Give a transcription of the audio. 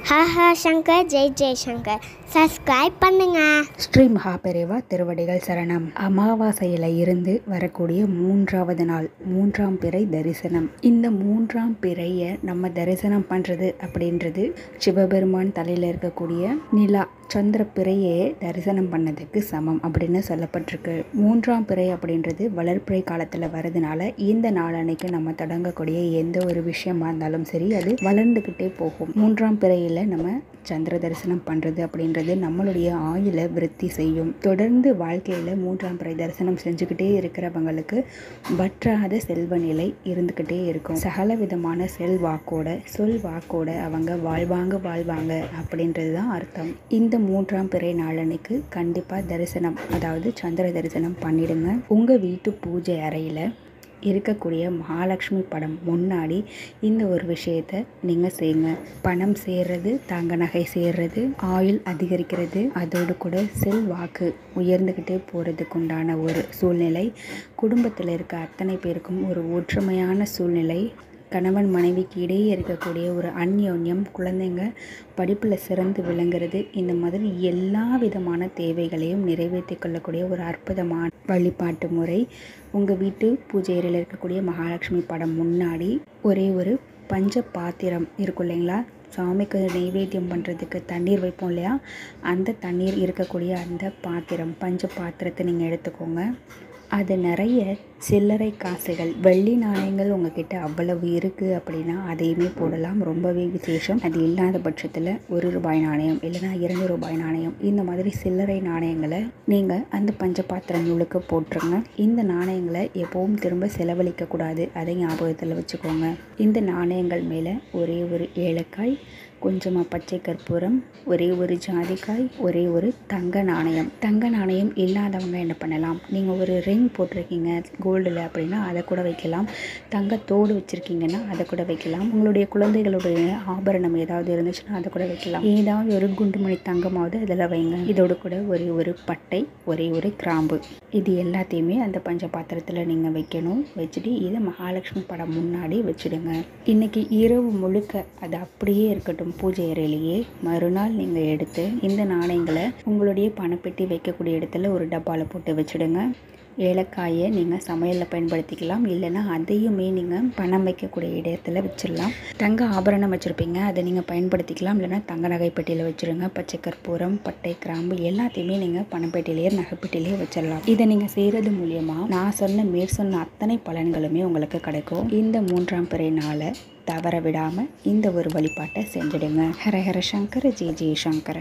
Haha Shankar Jai Jaishankar subscribe பண்ணுங்க. ஸ்ரீ மகாபெரிவா திருவடிகள் சரணம். அமாவாசையில் இருந்து வரக்கூடிய 3வது நாள் 3ஆம் பிறை தரிசனம். இந்த 3ஆம் பிறையை நம்ம தரிசனம் பண்ணுறது அப்படின்றது சிவபெருமான் தலையில் இருக்கக்கூடிய நிலா சந்திர பிறையே தரிசனம் பண்ணதுக்கு சமம் அப்படின்னு சொல்லப்பட்டிருக்கு. 3ஆம் பிறை அப்படின்றது வளர்ப்பிறை காலத்தில் வரதுனால இந்த நாளன்னைக்கு நம்ம தொடங்கக்கூடிய எந்த ஒரு விஷயமா இருந்தாலும் சரி அது வளர்ந்துக்கிட்டே போகும். 3ஆம் பிறையில் நம்ம சந்திர தரிசனம் பண்ணுறது அப்படின்றது நம்மளுடைய ஆயுளை விருத்தி செய்யும். தொடர்ந்து வாழ்க்கையில் 3ஆம் பிறை தரிசனம் செஞ்சுக்கிட்டே இருக்கிறவங்களுக்கு வற்றாத செல்வ நிலை இருந்துக்கிட்டே இருக்கும். சகல விதமான சொல் வாக்கோட அவங்க வாழ்வாங்க அப்படின்றது தான் அர்த்தம். இந்த 3ஆம் பிறை நாளன்னைக்கு கண்டிப்பாக தரிசனம், அதாவது சந்திர தரிசனம் பண்ணிடுங்க. உங்கள் வீட்டு பூஜை அறையில் இருக்கக்கூடிய மகாலட்சுமி படம் முன்னாடி இந்த ஒரு விஷயத்தை நீங்கள் செய்யுங்க. பணம் சேர்றது, தங்க நகை சேர்றது, ஆயுள் அதிகரிக்கிறது, அதோடு கூட செல்வாக்கு உயர்ந்துக்கிட்டே போகிறதுக்கு உண்டான ஒரு சூழ்நிலை, குடும்பத்தில் இருக்க அத்தனை பேருக்கும் ஒரு ஒற்றுமையான சூழ்நிலை, கணவன் மனைவிக்கு இடையே இருக்கக்கூடிய ஒரு அந்யோன்யம், குழந்தைங்க படிப்பில் சிறந்து விளங்குறது, இந்த மாதிரி எல்லா விதமான தேவைகளையும் நிறைவேற்றி கொள்ளக்கூடிய ஒரு அற்புதமான வழிபாட்டு முறை. உங்கள் வீட்டு பூஜை அறையில் இருக்கக்கூடிய மகாலட்சுமி படம் முன்னாடி ஒரே ஒரு பஞ்ச பாத்திரம் இருக்கும் இல்லைங்களா, சாமிக்கு நைவேத்தியம் பண்ணுறதுக்கு தண்ணீர் வைப்போம் இல்லையா, அந்த தண்ணீர் இருக்கக்கூடிய அந்த பாத்திரம், பஞ்ச பாத்திரத்தை நீங்கள் எடுத்துக்கோங்க. அது நிறைய சில்லறை காசுகள், வெள்ளி நாணயங்கள் உங்ககிட்ட அவ்வளவு இருக்குது அப்படின்னா அதையுமே போடலாம், ரொம்பவே விசேஷம். அது இல்லாத பட்சத்தில் ₹1 நாணயம் இல்லைனா ₹2 நாணயம், இந்த மாதிரி சில்லறை நாணயங்களை நீங்கள் அந்த பஞ்ச பாத்திரம் முழுக்க போட்டுருங்க. இந்த நாணயங்களை எப்பவும் திரும்ப செலவழிக்கக்கூடாது, அதை ஞாபகத்தில் வச்சுக்கோங்க. இந்த நாணயங்கள் மேலே ஒரே ஒரு ஏலக்காய், கொஞ்சமாக பச்சை கற்பூரம், ஒரே ஒரு ஜாதிக்காய், ஒரே ஒரு தங்க நாணயம். தங்க நாணயம் இல்லாதவங்க என்ன பண்ணலாம், நீங்கள் ஒரு ரிங் போட்டிருக்கீங்க கோல்டில் அப்படின்னா அதை கூட வைக்கலாம், தங்கத்தோடு வச்சுருக்கீங்கன்னா அதை கூட வைக்கலாம், உங்களுடைய குழந்தைகளுடைய ஆபரணம் ஏதாவது இருந்துச்சுன்னா அதை கூட வைக்கலாம், ஏதாவது ஒரு குண்டுமணி தங்கமாவது அதில் வைங்க. இதோடு கூட ஒரே ஒரு பட்டை, ஒரே ஒரு கிராம்பு, இது எல்லாத்தையுமே அந்த பஞ்ச பாத்திரத்தில் நீங்கள் வைக்கணும். வச்சுட்டு இதை மகாலட்சுமி படம் முன்னாடி வச்சுடுங்க. இன்றைக்கி இரவு முழுக்க அது அப்படியே இருக்கட்டும் பூஜை அறையிலேயே. மறுநாள் நீங்கள் எடுத்து இந்த நாணயங்களை உங்களுடைய பணப்பெட்டி வைக்கக்கூடிய இடத்துல ஒரு டப்பாவில் போட்டு வச்சுடுங்க. ஏலக்காயை நீங்கள் சமையலில் பயன்படுத்திக்கலாம், இல்லைன்னா அதையுமே நீங்கள் பணம் வைக்கக்கூடிய இடத்துல வச்சிடலாம். தங்க ஆபரணம் வச்சுருப்பீங்க, அதை நீங்கள் பயன்படுத்திக்கலாம், இல்லைனா தங்க நகைப்பெட்டியில் வச்சுருங்க. பச்சை கற்பூரம், பட்டை, கிராம்பு எல்லாத்தையுமே நீங்கள் பணப்பெட்டிலேயே நகைப்பெட்டிலேயே வச்சிடலாம். இதை நீங்கள் செய்கிறது மூலியமாக நான் சொன்ன அத்தனை பலன்களுமே உங்களுக்கு கிடைக்கும். இந்த 3ஆம் பிறை நாளை தவற விடாமல் இந்த ஒரு வழிபாட்டை செஞ்சிடுங்க. ஹர ஹர சங்கர ஜெய ஜெய சங்கர.